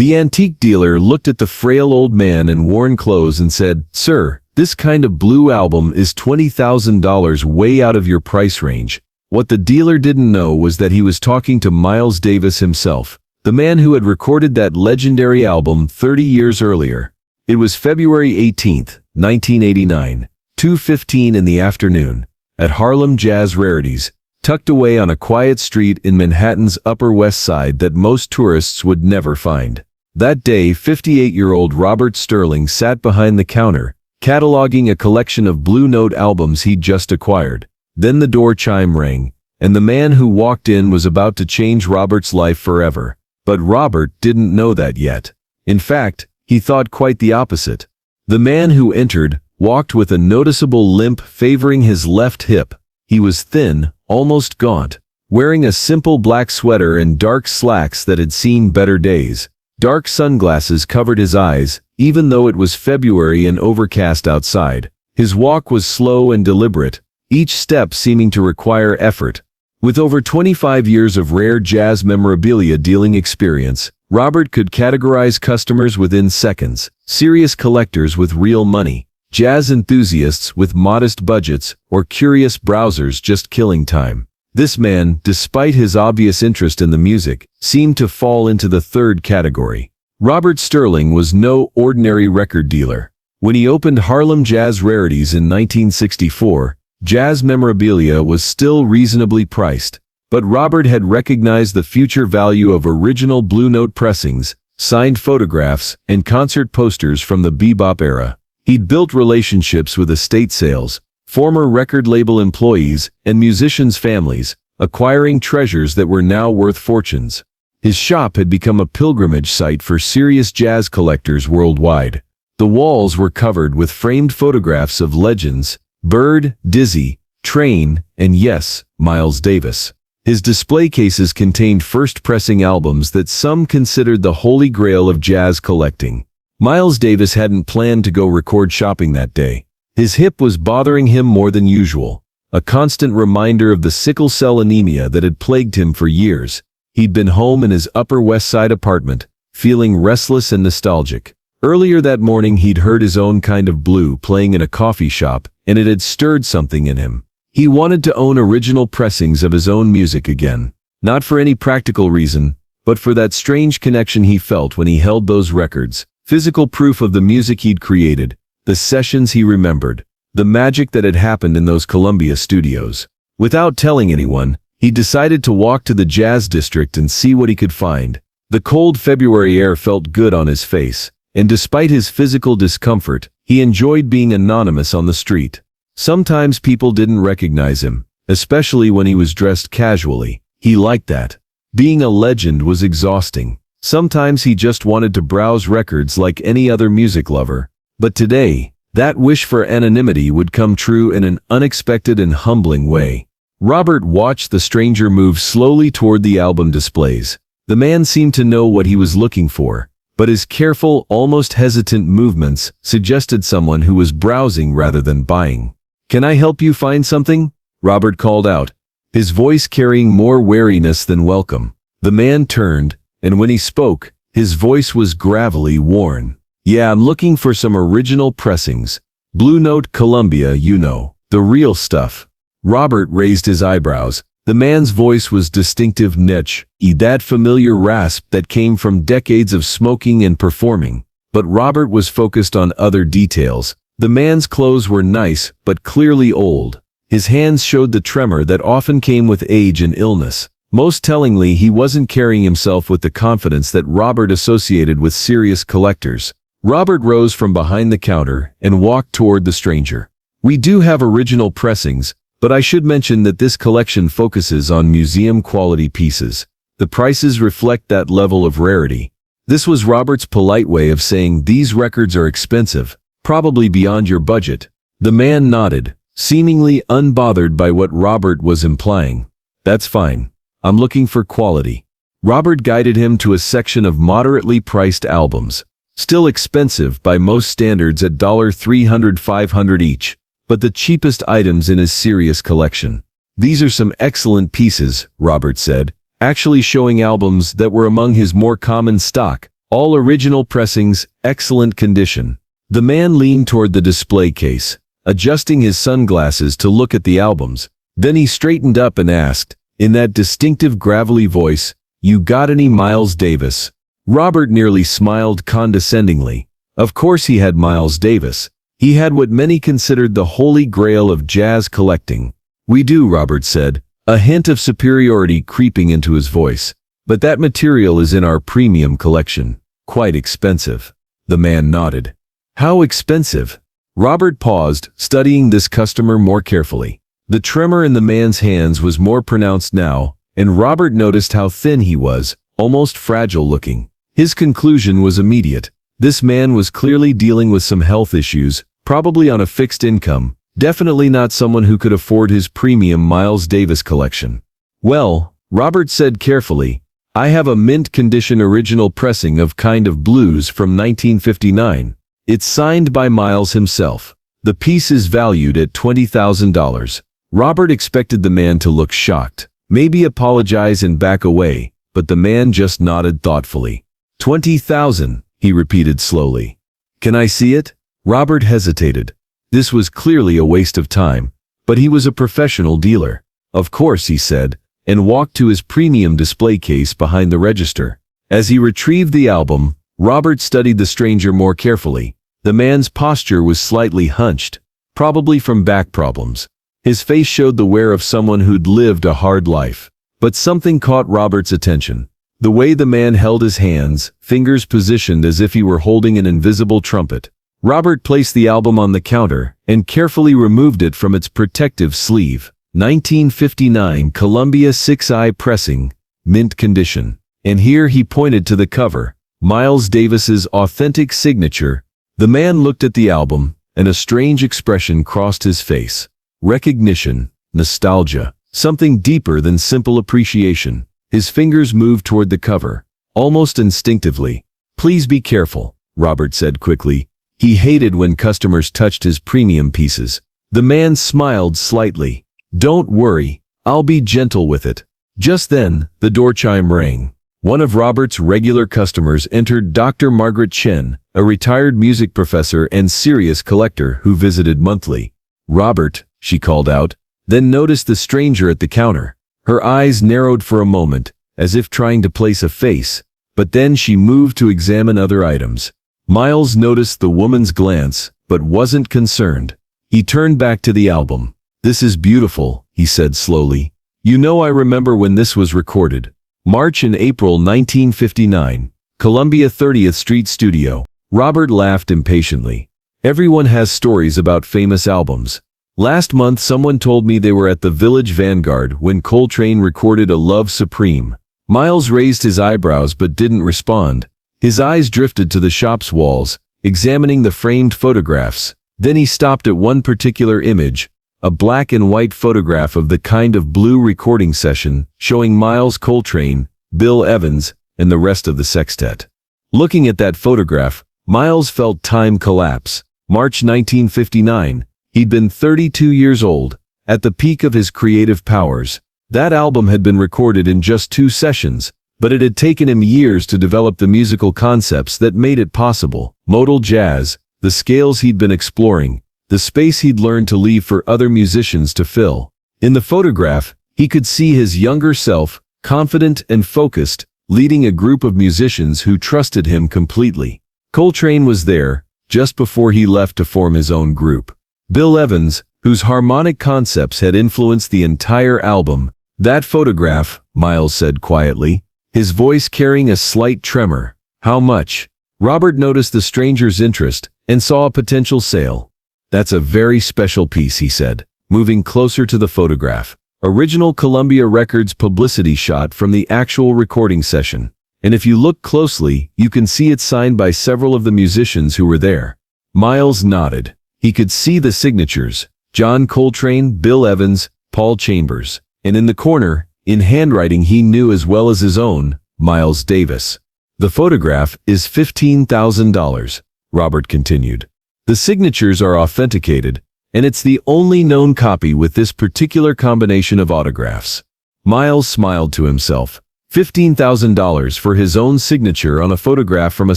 The antique dealer looked at the frail old man in worn clothes and said, "Sir, this kind of blue album is $20,000 way out of your price range." What the dealer didn't know was that he was talking to Miles Davis himself, the man who had recorded that legendary album 30 years earlier. It was February 18th, 1989, 2:15 in the afternoon, at Harlem Jazz Rarities, tucked away on a quiet street in Manhattan's Upper West Side that most tourists would never find. That day, 58-year-old Robert Sterling sat behind the counter, cataloging a collection of Blue Note albums he'd just acquired. Then the door chime rang, and the man who walked in was about to change Robert's life forever. But Robert didn't know that yet. In fact, he thought quite the opposite. The man who entered walked with a noticeable limp favoring his left hip. He was thin, almost gaunt, wearing a simple black sweater and dark slacks that had seen better days. Dark sunglasses covered his eyes, even though it was February and overcast outside. His walk was slow and deliberate, each step seeming to require effort. With over 25 years of rare jazz memorabilia dealing experience, Robert could categorize customers within seconds: serious collectors with real money, jazz enthusiasts with modest budgets, or curious browsers just killing time. This man, despite his obvious interest in the music, seemed to fall into the third category. Robert Sterling was no ordinary record dealer. When he opened Harlem Jazz Rarities in 1964, jazz memorabilia was still reasonably priced, but Robert had recognized the future value of original Blue Note pressings, signed photographs, and concert posters from the bebop era. He'd built relationships with estate sales, former record label employees, and musicians' families, acquiring treasures that were now worth fortunes. His shop had become a pilgrimage site for serious jazz collectors worldwide. The walls were covered with framed photographs of legends: Bird, Dizzy, Train, and yes, Miles Davis. His display cases contained first-pressing albums that some considered the holy grail of jazz collecting. Miles Davis hadn't planned to go record shopping that day. His hip was bothering him more than usual, a constant reminder of the sickle cell anemia that had plagued him for years. He'd been home in his Upper West Side apartment, feeling restless and nostalgic. Earlier that morning he'd heard his own kind of blue playing in a coffee shop, and it had stirred something in him. He wanted to own original pressings of his own music again. Not for any practical reason, but for that strange connection he felt when he held those records. Physical proof of the music he'd created, the sessions he remembered, the magic that had happened in those Columbia studios. Without telling anyone, he decided to walk to the Jazz District and see what he could find. The cold February air felt good on his face, and despite his physical discomfort, he enjoyed being anonymous on the street. Sometimes people didn't recognize him, especially when he was dressed casually. He liked that. Being a legend was exhausting. Sometimes he just wanted to browse records like any other music lover. But today, that wish for anonymity would come true in an unexpected and humbling way. Robert watched the stranger move slowly toward the album displays. The man seemed to know what he was looking for, but his careful, almost hesitant movements suggested someone who was browsing rather than buying. "Can I help you find something?" Robert called out, his voice carrying more wariness than welcome. The man turned, and when he spoke, his voice was gravelly worn. "Yeah, I'm looking for some original pressings. Blue Note Columbia, you know, the real stuff." Robert raised his eyebrows. The man's voice was distinctive niche, that familiar rasp that came from decades of smoking and performing. But Robert was focused on other details. The man's clothes were nice, but clearly old. His hands showed the tremor that often came with age and illness. Most tellingly, he wasn't carrying himself with the confidence that Robert associated with serious collectors. Robert rose from behind the counter and walked toward the stranger. "We do have original pressings, but I should mention that this collection focuses on museum-quality pieces. The prices reflect that level of rarity." This was Robert's polite way of saying these records are expensive, probably beyond your budget. The man nodded, seemingly unbothered by what Robert was implying. "That's fine. I'm looking for quality." Robert guided him to a section of moderately priced albums. Still expensive by most standards at $300 to $500 each, but the cheapest items in his serious collection. "These are some excellent pieces," Robert said, actually showing albums that were among his more common stock, All original pressings, excellent condition. The man leaned toward the display case, adjusting his sunglasses to look at the albums. Then he straightened up and asked, in that distinctive gravelly voice, "You got any Miles Davis?" Robert nearly smiled condescendingly. Of course he had Miles Davis. He had what many considered the holy grail of jazz collecting. "We do," Robert said, a hint of superiority creeping into his voice. "But that material is in our premium collection. Quite expensive." The man nodded. "How expensive?" Robert paused, studying this customer more carefully. The tremor in the man's hands was more pronounced now, and Robert noticed how thin he was, almost fragile looking. His conclusion was immediate. This man was clearly dealing with some health issues, probably on a fixed income, definitely not someone who could afford his premium Miles Davis collection. "Well," Robert said carefully, "I have a mint condition original pressing of Kind of Blues from 1959. It's signed by Miles himself. The piece is valued at $20,000. Robert expected the man to look shocked, maybe apologize and back away, but the man just nodded thoughtfully. $20,000, he repeated slowly. "Can I see it?" Robert hesitated. This was clearly a waste of time, but he was a professional dealer. "Of course," he said, and walked to his premium display case behind the register. As he retrieved the album, Robert studied the stranger more carefully. The man's posture was slightly hunched, probably from back problems. His face showed the wear of someone who'd lived a hard life. But something caught Robert's attention. The way the man held his hands, fingers positioned as if he were holding an invisible trumpet. Robert placed the album on the counter and carefully removed it from its protective sleeve. 1959 Columbia 6i pressing, mint condition. And here he pointed to the cover, Miles Davis's authentic signature. The man looked at the album, and a strange expression crossed his face. Recognition, nostalgia, something deeper than simple appreciation. His fingers moved toward the cover, almost instinctively. "Please be careful," Robert said quickly. He hated when customers touched his premium pieces. The man smiled slightly. "Don't worry, I'll be gentle with it." Just then, the door chime rang. One of Robert's regular customers entered, Dr. Margaret Chen, a retired music professor and serious collector who visited monthly. "Robert," she called out, then noticed the stranger at the counter. Her eyes narrowed for a moment, as if trying to place a face, but then she moved to examine other items. Miles noticed the woman's glance, but wasn't concerned. He turned back to the album. "This is beautiful," he said slowly. "You know, I remember when this was recorded. March and April 1959, Columbia 30th Street Studio." Robert laughed impatiently. "Everyone has stories about famous albums. Last month someone told me they were at the Village Vanguard when Coltrane recorded A Love Supreme." Miles raised his eyebrows but didn't respond. His eyes drifted to the shop's walls, examining the framed photographs. Then he stopped at one particular image, a black and white photograph of the Kind of Blue recording session, showing Miles Coltrane, Bill Evans, and the rest of the sextet. Looking at that photograph, Miles felt time collapse. March 1959. He'd been 32 years old, at the peak of his creative powers. That album had been recorded in just 2 sessions, but it had taken him years to develop the musical concepts that made it possible. Modal jazz, the scales he'd been exploring, the space he'd learned to leave for other musicians to fill. In the photograph, he could see his younger self, confident and focused, leading a group of musicians who trusted him completely. Coltrane was there, just before he left to form his own group. Bill Evans, whose harmonic concepts had influenced the entire album. "That photograph," Miles said quietly, his voice carrying a slight tremor. "How much?" Robert noticed the stranger's interest and saw a potential sale. "That's a very special piece," he said, moving closer to the photograph. "Original Columbia Records publicity shot from the actual recording session. And if you look closely, you can see it's signed by several of the musicians who were there." Miles nodded. He could see the signatures: John Coltrane, Bill Evans, Paul Chambers. And in the corner, in handwriting he knew as well as his own, Miles Davis. "The photograph is $15,000, Robert continued. "The signatures are authenticated, and it's the only known copy with this particular combination of autographs." Miles smiled to himself. $15,000 for his own signature on a photograph from a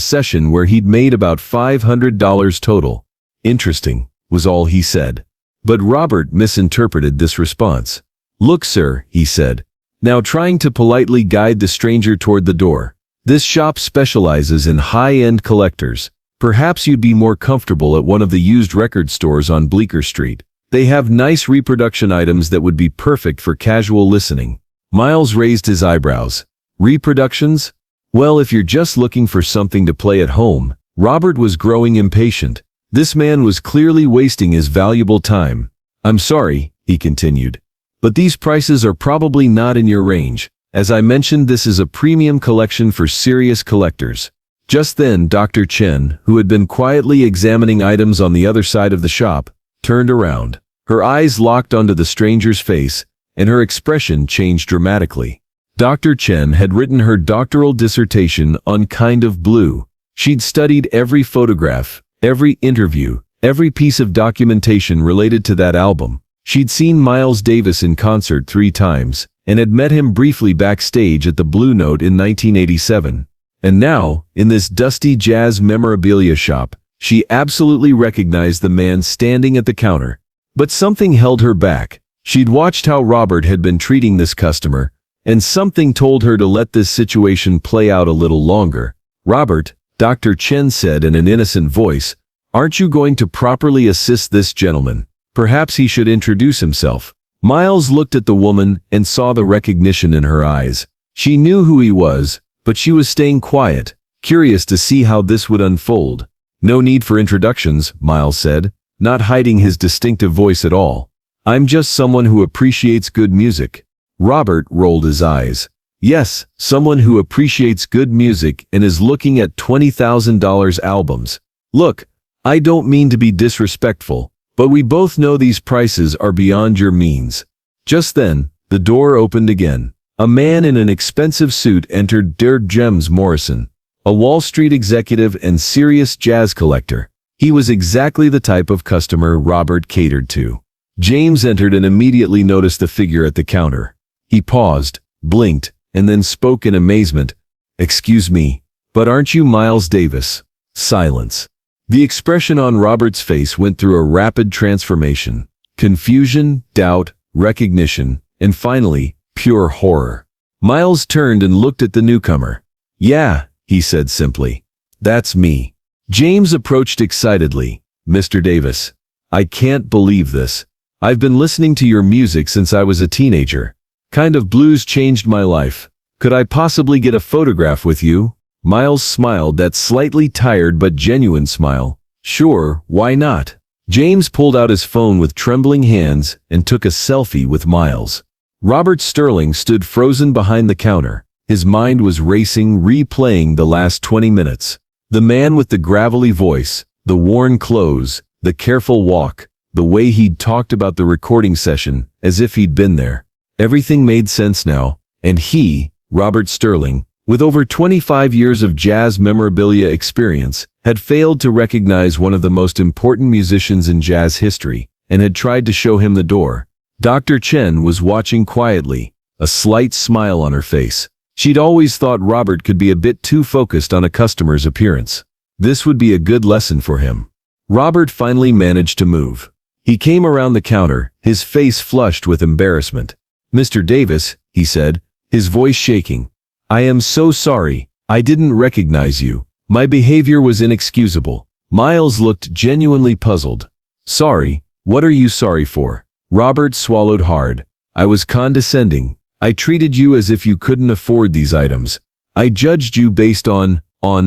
session where he'd made about $500 total. Interesting, was all he said. But Robert misinterpreted this response. "Look, sir," he said, now trying to politely guide the stranger toward the door. "This shop specializes in high-end collectors. Perhaps you'd be more comfortable at one of the used record stores on Bleecker Street. They have nice reproduction items that would be perfect for casual listening." Miles raised his eyebrows. "Reproductions? Well, if you're just looking for something to play at home." Robert was growing impatient. This man was clearly wasting his valuable time. "I'm sorry," he continued, "but these prices are probably not in your range. As I mentioned, this is a premium collection for serious collectors." Just then, Dr. Chen, who had been quietly examining items on the other side of the shop, turned around. Her eyes locked onto the stranger's face, and her expression changed dramatically. Dr. Chen had written her doctoral dissertation on Kind of Blue. She'd studied every photograph, every interview, every piece of documentation related to that album. She'd seen Miles Davis in concert 3 times, and had met him briefly backstage at the Blue Note in 1987. And now, in this dusty jazz memorabilia shop, she absolutely recognized the man standing at the counter. But something held her back. She'd watched how Robert had been treating this customer, and something told her to let this situation play out a little longer. "Robert," Dr. Chen said in an innocent voice, "aren't you going to properly assist this gentleman? Perhaps he should introduce himself." Miles looked at the woman and saw the recognition in her eyes. She knew who he was, but she was staying quiet, curious to see how this would unfold. "No need for introductions," Miles said, not hiding his distinctive voice at all. "I'm just someone who appreciates good music." Robert rolled his eyes. "Yes, someone who appreciates good music and is looking at $20,000 albums. Look, I don't mean to be disrespectful, but we both know these prices are beyond your means." Just then, the door opened again. A man in an expensive suit entered. James Morrison, a Wall Street executive and serious jazz collector. He was exactly the type of customer Robert catered to. James entered and immediately noticed the figure at the counter. He paused, blinked, and then spoke in amazement. "Excuse me, but aren't you Miles Davis?" Silence. The expression on Robert's face went through a rapid transformation. Confusion, doubt, recognition, and finally, pure horror. Miles turned and looked at the newcomer. "Yeah," he said simply. "That's me." James approached excitedly. "Mr. Davis, I can't believe this. I've been listening to your music since I was a teenager. Kind of Blues changed my life. Could I possibly get a photograph with you?" Miles smiled, that slightly tired but genuine smile. "Sure, why not?" James pulled out his phone with trembling hands and took a selfie with Miles. Robert Sterling stood frozen behind the counter. His mind was racing, replaying the last 20 minutes. The man with the gravelly voice, the worn clothes, the careful walk, the way he'd talked about the recording session, as if he'd been there. Everything made sense now, and he, Robert Sterling, with over 25 years of jazz memorabilia experience, had failed to recognize one of the most important musicians in jazz history, and had tried to show him the door. Dr. Chen was watching quietly, a slight smile on her face. She'd always thought Robert could be a bit too focused on a customer's appearance. This would be a good lesson for him. Robert finally managed to move. He came around the counter, his face flushed with embarrassment. "Mr. Davis," he said, his voice shaking, "I am so sorry. I didn't recognize you. My behavior was inexcusable." Miles looked genuinely puzzled. "Sorry? What are you sorry for?" Robert swallowed hard. "I was condescending. I treated you as if you couldn't afford these items. I judged you based on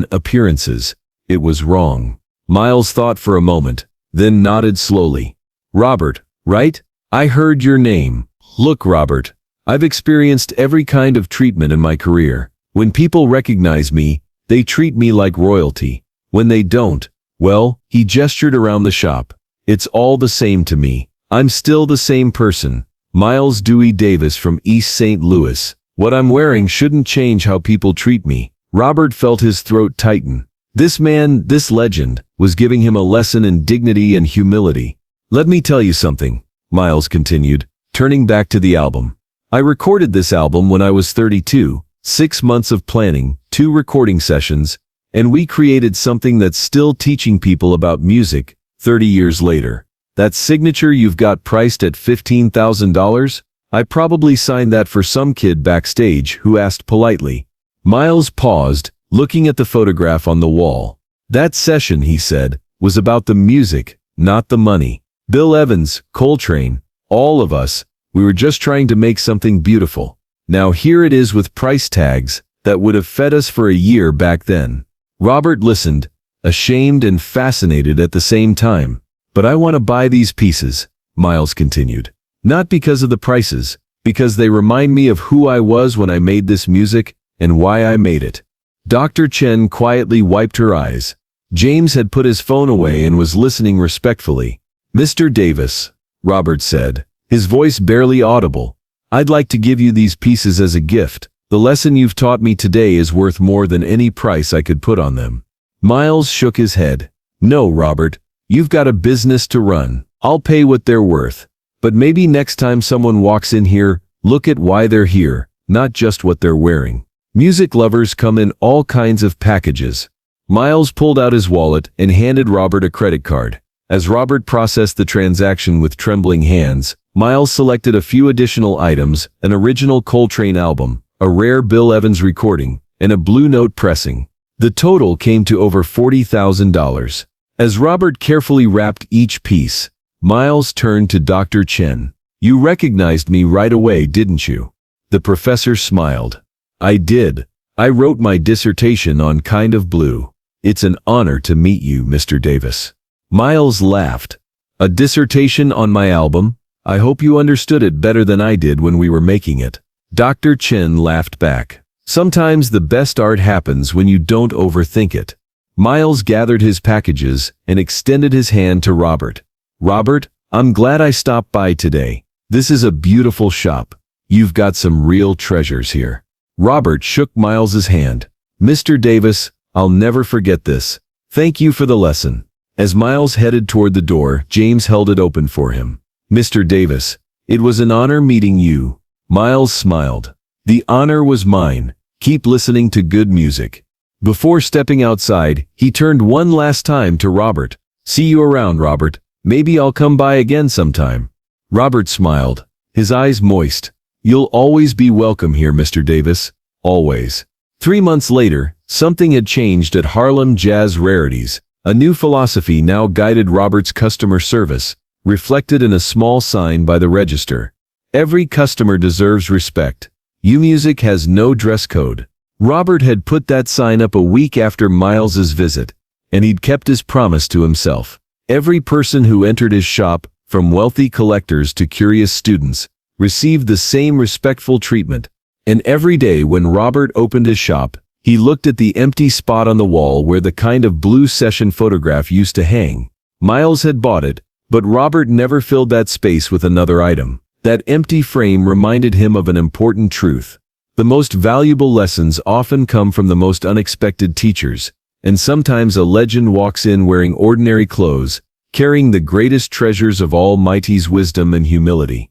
appearances. It was wrong." Miles thought for a moment, then nodded slowly. "Robert, right? I heard your name. Look, Robert, I've experienced every kind of treatment in my career. When people recognize me, they treat me like royalty. When they don't, well," he gestured around the shop, "it's all the same to me. I'm still the same person. Miles Dewey Davis from East St. Louis. What I'm wearing shouldn't change how people treat me." Robert felt his throat tighten. This man, this legend, was giving him a lesson in dignity and humility. "Let me tell you something," Miles continued, turning back to the album. "I recorded this album when I was 32, 6 months of planning, 2 recording sessions, and we created something that's still teaching people about music 30 years later. That signature you've got priced at $15,000? I probably signed that for some kid backstage who asked politely. Miles paused, looking at the photograph on the wall. That session, he said, was about the music, not the money. Bill Evans, Coltrane, all of us, we were just trying to make something beautiful. Now here it is with price tags that would have fed us for a year back then. Robert listened, ashamed and fascinated at the same time. But I want to buy these pieces, Miles continued. Not because of the prices, because they remind me of who I was when I made this music and why I made it. Dr. Chen quietly wiped her eyes. James had put his phone away and was listening respectfully. Mr. Davis, Robert said, his voice barely audible, I'd like to give you these pieces as a gift. The lesson you've taught me today is worth more than any price I could put on them. Miles shook his head. No, Robert, you've got a business to run. I'll pay what they're worth. But maybe next time someone walks in here, look at why they're here, not just what they're wearing. Music lovers come in all kinds of packages. Miles pulled out his wallet and handed Robert a credit card. As Robert processed the transaction with trembling hands, Miles selected a few additional items: an original Coltrane album, a rare Bill Evans recording, and a Blue Note pressing. The total came to over $40,000. As Robert carefully wrapped each piece, Miles turned to Dr. Chen. You recognized me right away, didn't you? The professor smiled. I did. I wrote my dissertation on Kind of Blue. It's an honor to meet you, Mr. Davis. Miles laughed. A dissertation on my album? I hope you understood it better than I did when we were making it. Dr. Chen laughed back. Sometimes the best art happens when you don't overthink it. Miles gathered his packages and extended his hand to Robert. Robert, I'm glad I stopped by today. This is a beautiful shop. You've got some real treasures here. Robert shook Miles's hand. Mr. Davis, I'll never forget this. Thank you for the lesson. As Miles headed toward the door, James held it open for him. Mr. Davis, it was an honor meeting you. Miles smiled. The honor was mine. Keep listening to good music. Before stepping outside, he turned one last time to Robert. See you around, Robert. Maybe I'll come by again sometime. Robert smiled, his eyes moist. You'll always be welcome here, Mr. Davis. Always. 3 months later, something had changed at Harlem Jazz Rarities. A new philosophy now guided Robert's customer service, reflected in a small sign by the register. Every customer deserves respect. U-Music has no dress code. Robert had put that sign up a week after Miles's visit, and he'd kept his promise to himself. Every person who entered his shop, from wealthy collectors to curious students, received the same respectful treatment. And every day when Robert opened his shop, he looked at the empty spot on the wall where the Kind of Blue session photograph used to hang. Miles had bought it, but Robert never filled that space with another item. That empty frame reminded him of an important truth. The most valuable lessons often come from the most unexpected teachers, and sometimes a legend walks in wearing ordinary clothes, carrying the greatest treasures of Almighty's wisdom and humility.